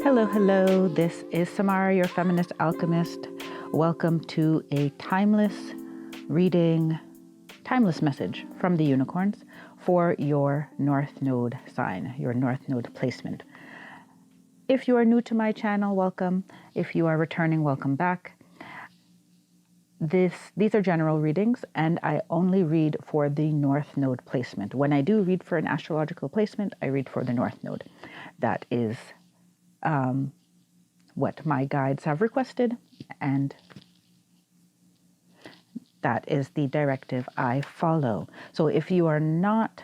Hello, hello. This is Samara, your feminist alchemist. Welcome to a timeless reading, timeless message from the unicorns for your North Node sign, your North Node placement. If you are new to my channel, welcome. If you are returning, welcome back. These are general readings, and I only read for the North Node placement. When I do read for an astrological placement, I read for the North Node. That is what my guides have requested, and that is the directive I follow. So if you are not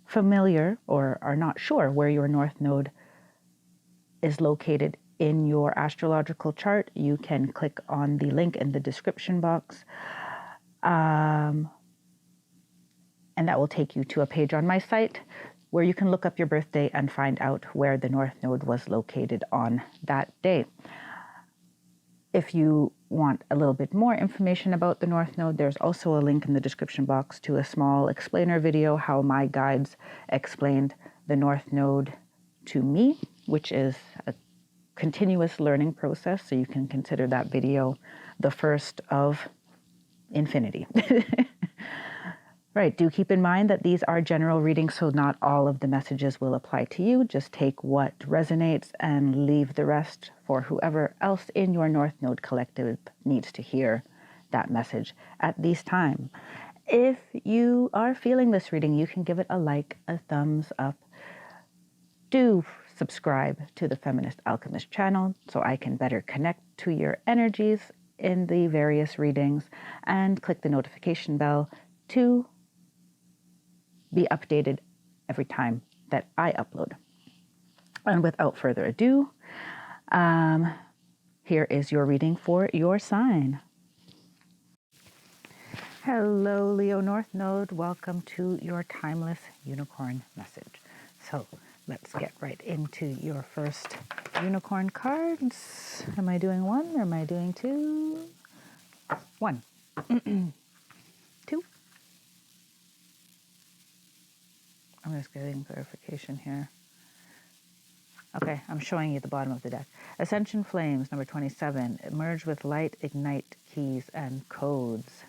familiar or are not sure where your North Node is located in your astrological chart, you can click on the link in the description box. And that will take you to a page on my site where you can look up your birthday and find out where the North Node was located on that day. If you want a little bit more information about the North Node, there's also a link in the description box to a small explainer video how my guides explained the North Node to me, which is a continuous learning process. So you can consider that video the first of infinity. Right, do keep in mind that these are general readings, so not all of the messages will apply to you. Just take what resonates and leave the rest for whoever else in your North Node collective needs to hear that message at this time. If you are feeling this reading, you can give it a like, a thumbs up. Do subscribe to the Feminist Alchemist channel so I can better connect to your energies in the various readings, and click the notification bell to be updated every time that I upload. And without further ado, here is your reading for your sign. Hello, Leo North Node. Welcome to your timeless unicorn message. So let's get right into your first unicorn cards. Am I doing one or am I doing two? One. Two. I'm just getting clarification here. Okay, I'm showing you the bottom of the deck. Ascension Flames, number 27. Emerge with light, ignite, keys, and codes.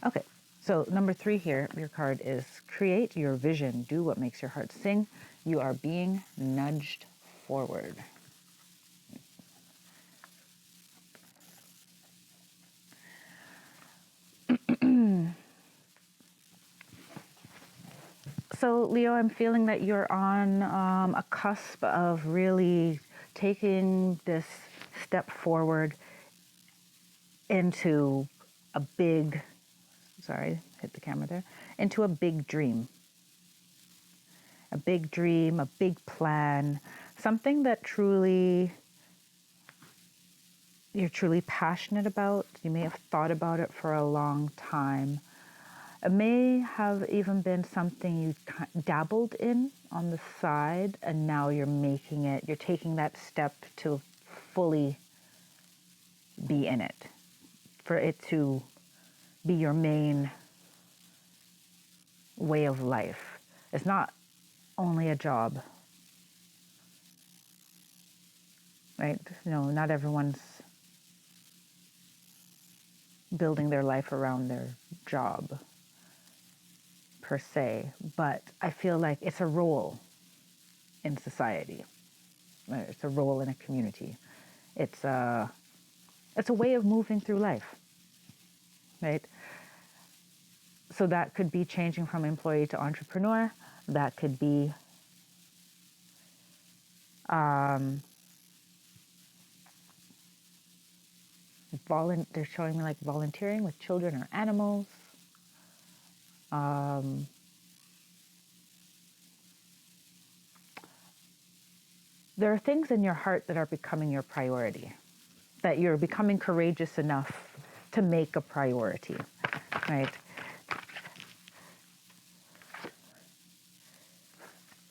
Okay, so number 3 here, your card is create your vision. Do what makes your heart sing. You are being nudged forward. So, Leo, I'm feeling that you're on a cusp of really taking this step forward into a big, sorry, hit the camera there, into a big dream. A big dream, a big plan, something that you're truly passionate about. You may have thought about it for a long time. It may have even been something you dabbled in on the side, and now you're taking that step to fully be in it, for it to be your main way of life. It's not only a job, right? Not everyone's building their life around their job per se, but I feel like it's a role in society. It's a role in a community. It's a way of moving through life, right? So that could be changing from employee to entrepreneur. That could be they're showing me like volunteering with children or animals. There are things in your heart that are becoming your priority, that you're becoming courageous enough to make a priority, right?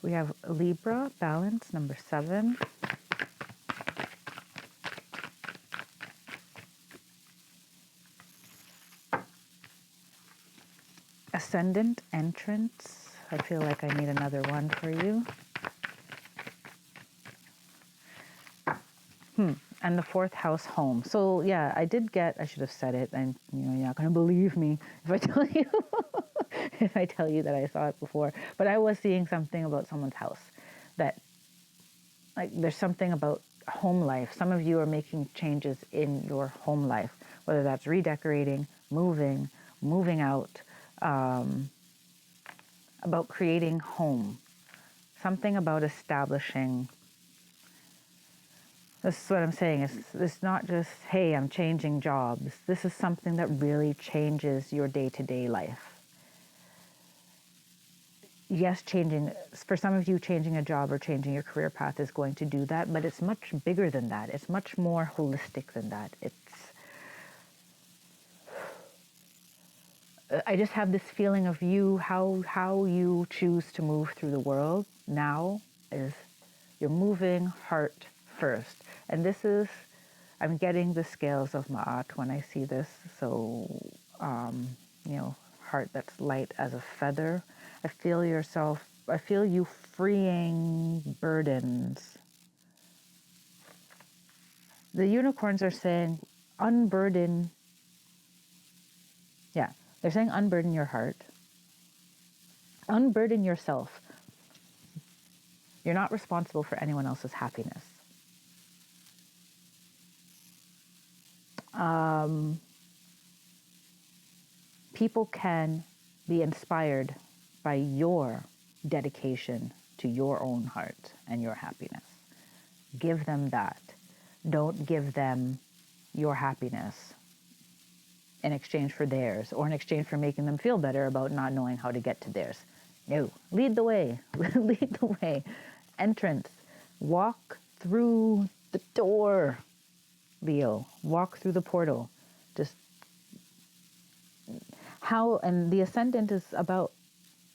We have Libra, balance, number 7. Ascendant, entrance. I feel like I need another one for you. And the fourth house, home. So yeah, I should have said it, and you're not going to believe me if I tell you, if I tell you that I saw it before. But I was seeing something about someone's house that, like, there's something about home life. Some of you are making changes in your home life, whether that's redecorating, moving out, about creating home. Something about establishing. This is what I'm saying. It's not just, hey, I'm changing jobs. This is something that really changes your day-to-day life. Yes, for some of you, changing a job or changing your career path is going to do that, but it's much bigger than that. It's much more holistic than that. I just have this feeling of how you choose to move through the world now is you're moving heart first. And this is, I'm getting the scales of Ma'at when I see this. So, heart that's light as a feather. I feel you freeing burdens. The unicorns are saying, unburden. Yeah, they're saying unburden your heart. Unburden yourself. You're not responsible for anyone else's happiness. People can be inspired by your dedication to your own heart and your happiness. Give them that. Don't give them your happiness in exchange for theirs, or in exchange for making them feel better about not knowing how to get to theirs. No, lead the way. Lead the way. Entrance. Walk through the door, Leo. Walk through the portal. Just and the ascendant is about,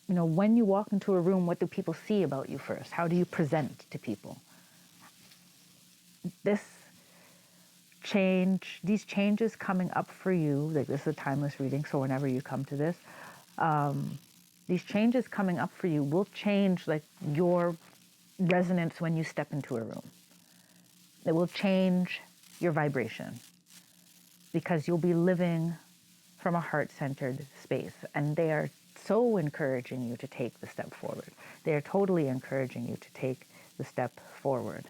when you walk into a room, what do people see about you first? How do you present to people? These changes coming up for you, like, this is a timeless reading, so whenever you come to this, these changes coming up for you will change, like, your resonance when you step into a room. It will change your vibration because you'll be living from a heart-centered space, and they are so encouraging you to take the step forward. They are totally encouraging you to take the step forward,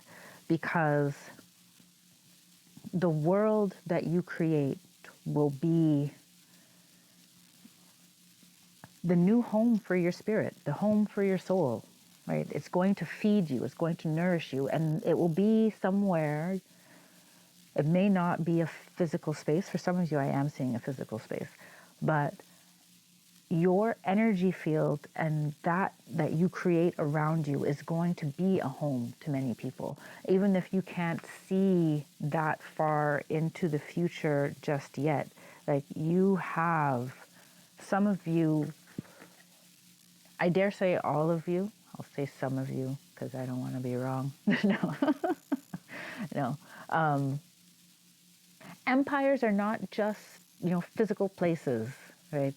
because the world that you create will be the new home for your spirit, the home for your soul, right? It's going to feed you, it's going to nourish you, and it will be somewhere. It may not be a physical space. For some of you, I am seeing a physical space, but your energy field and that you create around you is going to be a home to many people. Even if you can't see that far into the future just yet, like, you have, some of you, I dare say all of you, I'll say some of you because I don't want to be wrong. No. Empires are not just, physical places, right?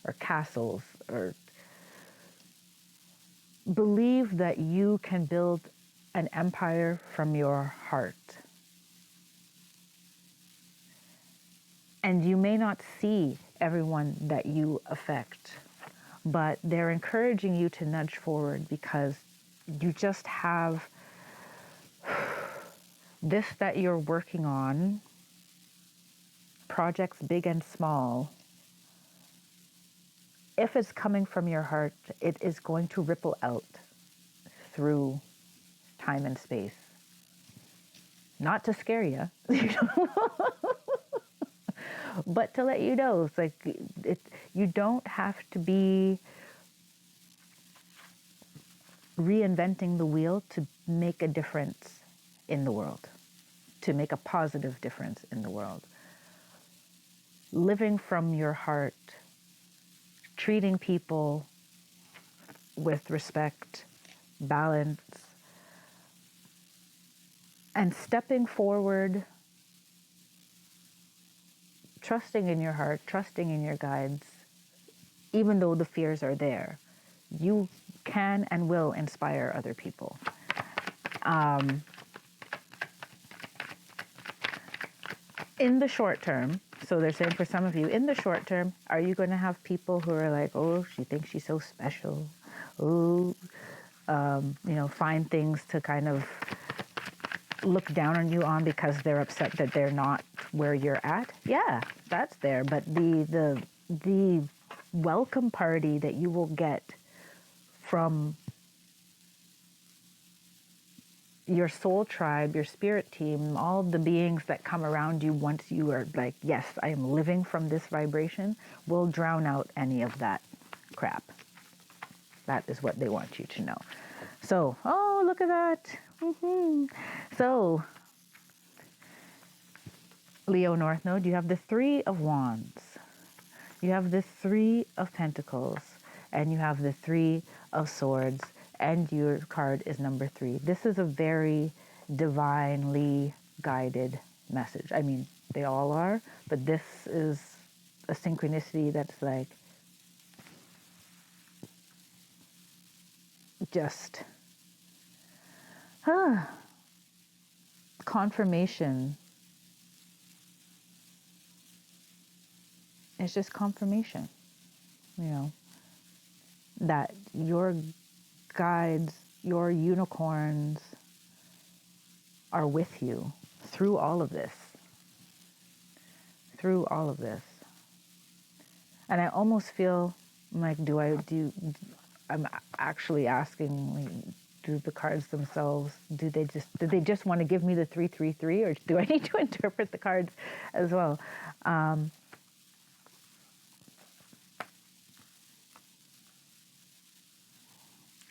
Or castles, or believe that you can build an empire from your heart. And you may not see everyone that you affect, but they're encouraging you to nudge forward because you just have this that you're working on, projects big and small. If it's coming from your heart, it is going to ripple out through time and space. Not to scare you, but to let you know, it's like, you don't have to be reinventing the wheel to make a difference in the world, to make a positive difference in the world. Living from your heart, treating people with respect, balance, and stepping forward, trusting in your heart, trusting in your guides, even though the fears are there. You can and will inspire other people. in the short term, so they're saying for some of you, in the short term, are you going to have people who are like, oh, she thinks she's so special. Oh, find things to kind of look down on you on because they're upset that they're not where you're at. Yeah, that's there. But the welcome party that you will get from your soul tribe, your spirit team, all the beings that come around you once you are like, yes, I am living from this vibration, will drown out any of that crap. That is what they want you to know. So, oh, look at that. So, Leo North Node, you have the Three of Wands. You have the Three of Pentacles. And you have the Three of Swords. And your card is number 3. This is a very divinely guided message. I mean, they all are, but this is a synchronicity that's like just confirmation. It's just confirmation, that your guides, your unicorns are with you through all of this. Through all of this. And I almost feel like, I'm actually asking, like, do the cards themselves, do they just want to give me the 333, or do I need to interpret the cards as well?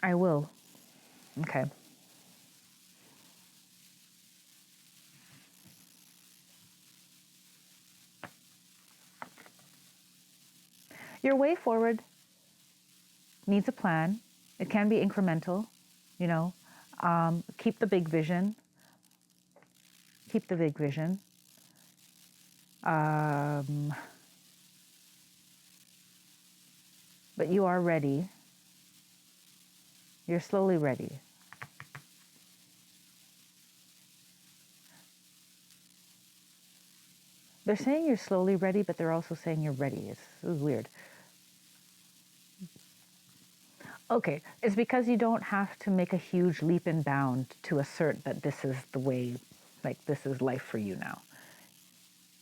I will. Okay. Your way forward needs a plan. It can be incremental, keep the big vision. Keep the big vision. But you are ready. You're slowly ready. They're saying you're slowly ready, but they're also saying you're ready. This is weird. Okay, it's because you don't have to make a huge leap and bound to assert that this is the way, like this is life for you now.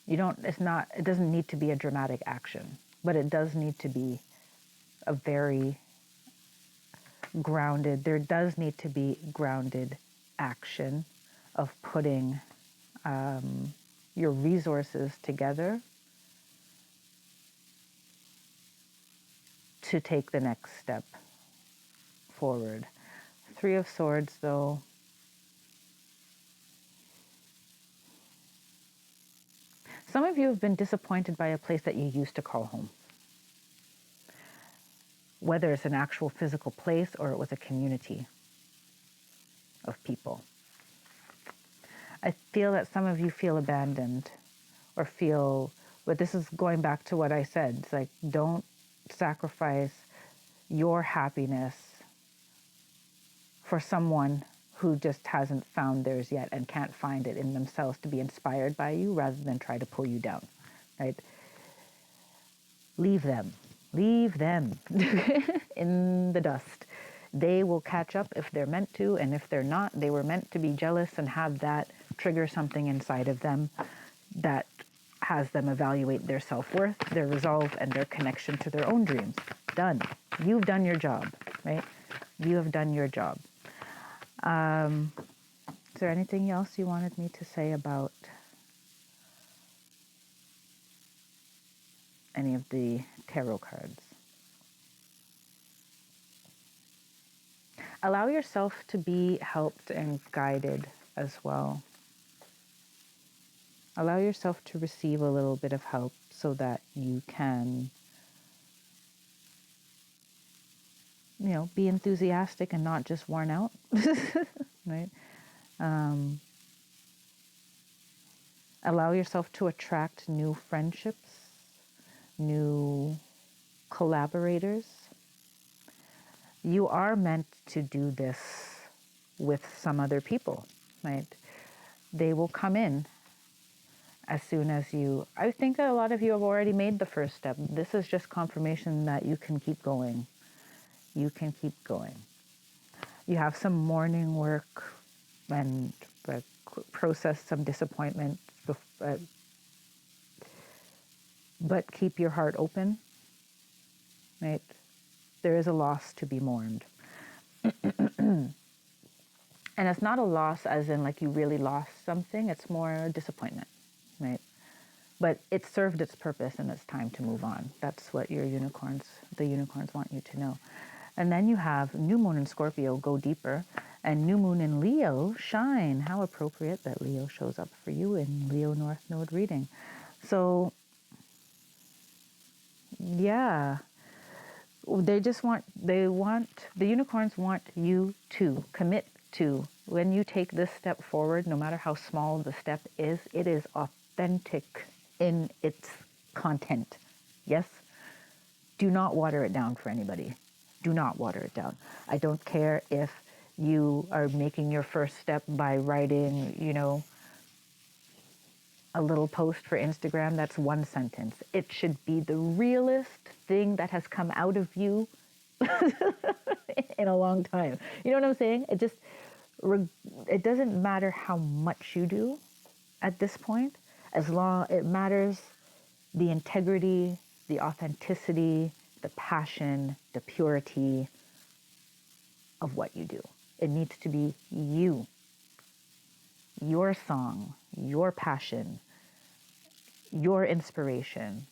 It doesn't need to be a dramatic action, but it does need to be a very grounded, there does need to be grounded action of putting your resources together to take the next step forward. Three of Swords, though. Some of you have been disappointed by a place that you used to call home. Whether it's an actual physical place or it was a community of people. I feel that some of you feel abandoned or but this is going back to what I said. It's like, don't sacrifice your happiness for someone who just hasn't found theirs yet and can't find it in themselves to be inspired by you rather than try to pull you down, right? Leave them in the dust. They will catch up if they're meant to, and if they're not, they were meant to be jealous and have that trigger something inside of them that has them evaluate their self-worth, their resolve, and their connection to their own dreams. Done. You've done your job, right? You have done your job. Is there anything else you wanted me to say about any of the tarot cards? Allow yourself to be helped and guided as well. Allow yourself to receive a little bit of help so that you can, be enthusiastic and not just worn out, right? Allow yourself to attract new friendships, new collaborators. You are meant to do this with some other people, right? They will come in as soon as I think that a lot of you have already made the first step. This is just confirmation that you can keep going. You can keep going. You have some mourning work and process some disappointment, but keep your heart open, right? There is a loss to be mourned. And it's not a loss as in like you really lost something, it's more disappointment, right? But it served its purpose and it's time to move on. That's what the unicorns want you to know. And then you have new moon in Scorpio, go deeper, and new moon in Leo, shine. How appropriate that Leo shows up for you in Leo North Node reading. So, yeah, the unicorns want you to commit to, when you take this step forward, no matter how small the step is, it is authentic in its content. Yes? Do not water it down for anybody. Do not water it down. I don't care if you are making your first step by writing, a little post for Instagram that's one sentence. It should be the realest thing that has come out of you in a long time. You know what I'm saying? It doesn't matter how much you do at this point, as long it matters the integrity, the authenticity, the passion, the purity of what you do. It needs to be you, your song, your passion, your inspiration.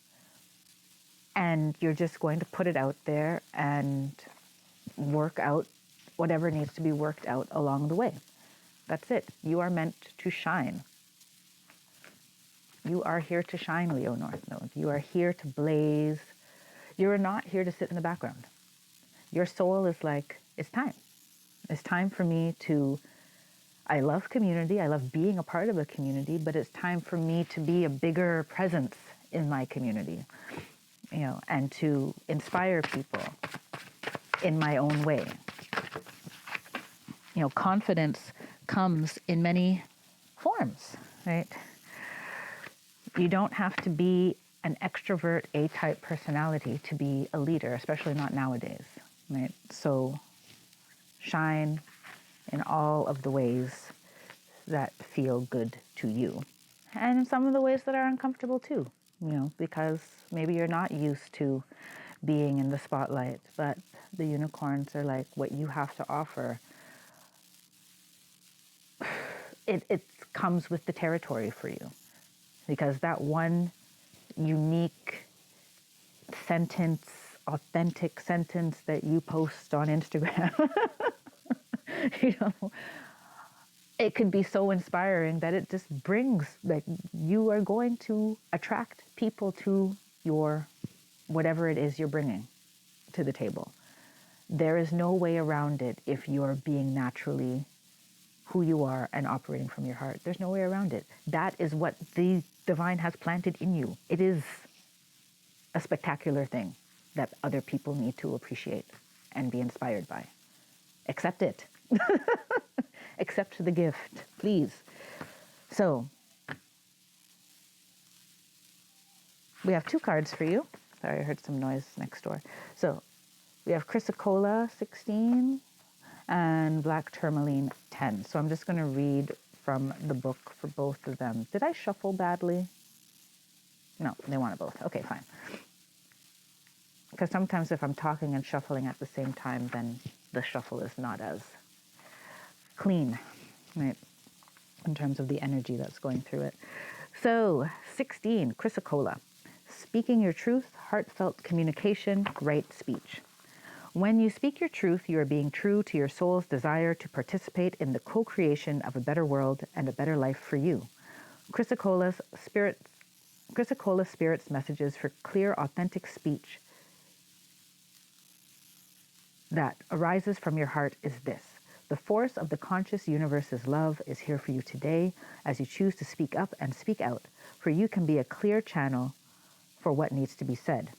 And you're just going to put it out there and work out whatever needs to be worked out along the way. That's it. You are meant to shine. You are here to shine, Leo North Node. You are here to blaze. You are not here to sit in the background. Your soul is like, it's time. It's time for me to, I love community. I love being a part of a community, but it's time for me to be a bigger presence in my community, and to inspire people in my own way. Confidence comes in many forms, right? You don't have to be an extrovert A-type personality to be a leader, especially not nowadays, right? So shine in all of the ways that feel good to you. And in some of the ways that are uncomfortable too, because maybe you're not used to being in the spotlight, but the unicorns are like, what you have to offer, it comes with the territory for you. Because that one unique sentence, authentic sentence that you post on Instagram, it could be so inspiring that it just brings, like, you are going to attract people to your, whatever it is you're bringing to the table. There is no way around it if you're being naturally who you are and operating from your heart. There's no way around it. That is what the divine has planted in you. It is a spectacular thing that other people need to appreciate and be inspired by. Accept it. Accept the gift, please. So, we have 2 cards for you. Sorry, I heard some noise next door. So, we have Chrysocolla 16 and Black Tourmaline 10. So I'm just going to read from the book for both of them. Did I shuffle badly? No, they wanted both. Okay, fine. Because sometimes if I'm talking and shuffling at the same time, then the shuffle is not as clean, right, in terms of the energy that's going through it. So, 16, Chrysocolla. Speaking your truth, heartfelt communication, right speech. When you speak your truth, you are being true to your soul's desire to participate in the co-creation of a better world and a better life for you. Chrysocolla Spirit's messages for clear, authentic speech that arises from your heart is this. The force of the conscious universe's love is here for you today as you choose to speak up and speak out, for you can be a clear channel for what needs to be said.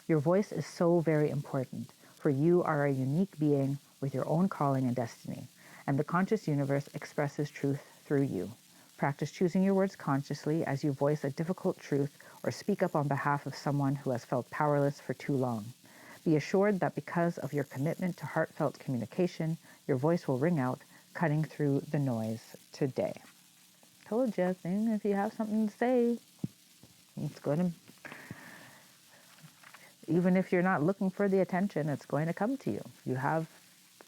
Your voice is so very important, for you are a unique being with your own calling and destiny, and the conscious universe expresses truth through you. Practice choosing your words consciously as you voice a difficult truth or speak up on behalf of someone who has felt powerless for too long. Be assured that because of your commitment to heartfelt communication, your voice will ring out, cutting through the noise today. Told you, thing, if you have something to say, it's going to, even if you're not looking for the attention, it's going to come to you. You have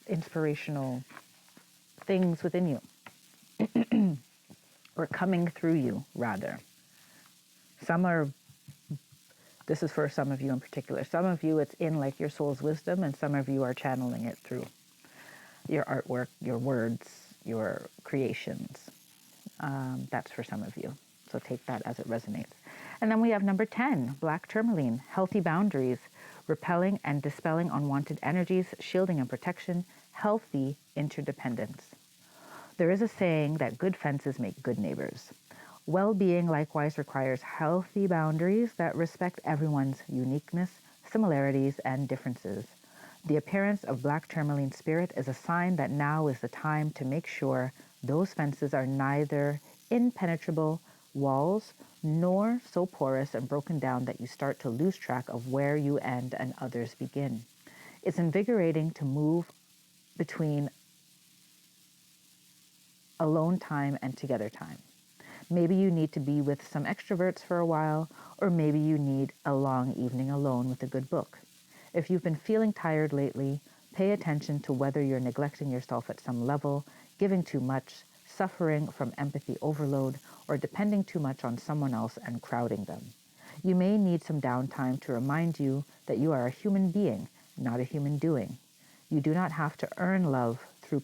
inspirational things within you, or coming through you, rather. This is for some of you in particular. Some of you, it's in like your soul's wisdom, and some of you are channeling it through your artwork, your words, your creations. That's for some of you. So take that as it resonates. And then we have number 10, black tourmaline, healthy boundaries, repelling and dispelling unwanted energies, shielding and protection, healthy interdependence. There is a saying that good fences make good neighbors. Well-being likewise requires healthy boundaries that respect everyone's uniqueness, similarities, and differences. The appearance of black tourmaline spirit is a sign that now is the time to make sure those fences are neither impenetrable walls nor so porous and broken down that you start to lose track of where you end and others begin. It's invigorating to move between alone time and together time. Maybe you need to be with some extroverts for a while, or maybe you need a long evening alone with a good book. If you've been feeling tired lately, pay attention to whether you're neglecting yourself at some level, giving too much, suffering from empathy overload, or depending too much on someone else and crowding them. You may need some downtime to remind you that you are a human being, not a human doing. You do not have to earn love through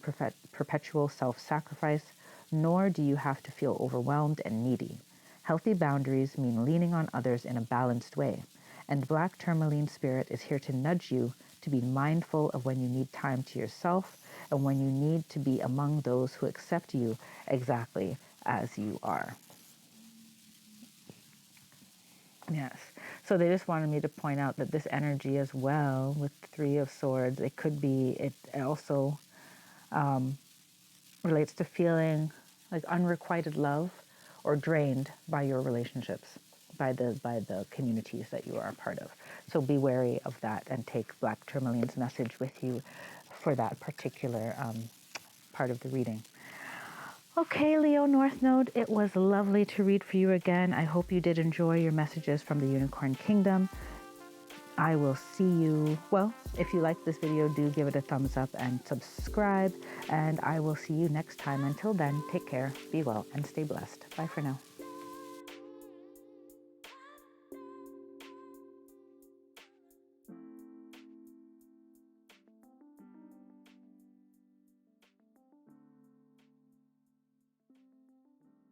perpetual self-sacrifice, nor do you have to feel overwhelmed and needy. Healthy boundaries mean leaning on others in a balanced way, and black tourmaline spirit is here to nudge you to be mindful of when you need time to yourself and when you need to be among those who accept you exactly as you are. Yes. So they just wanted me to point out that this energy as well, with Three of Swords, it also relates to feeling like unrequited love or drained by your relationships, by the communities that you are a part of. So be wary of that and take black tourmaline's message with you for that particular part of the reading. Okay, Leo North Node, it was lovely to read for you again. I hope you did enjoy your messages from the Unicorn Kingdom. I will see you, if you like this video, do give it a thumbs up and subscribe, and I will see you next time. Until then, take care, be well, and stay blessed. Bye for now.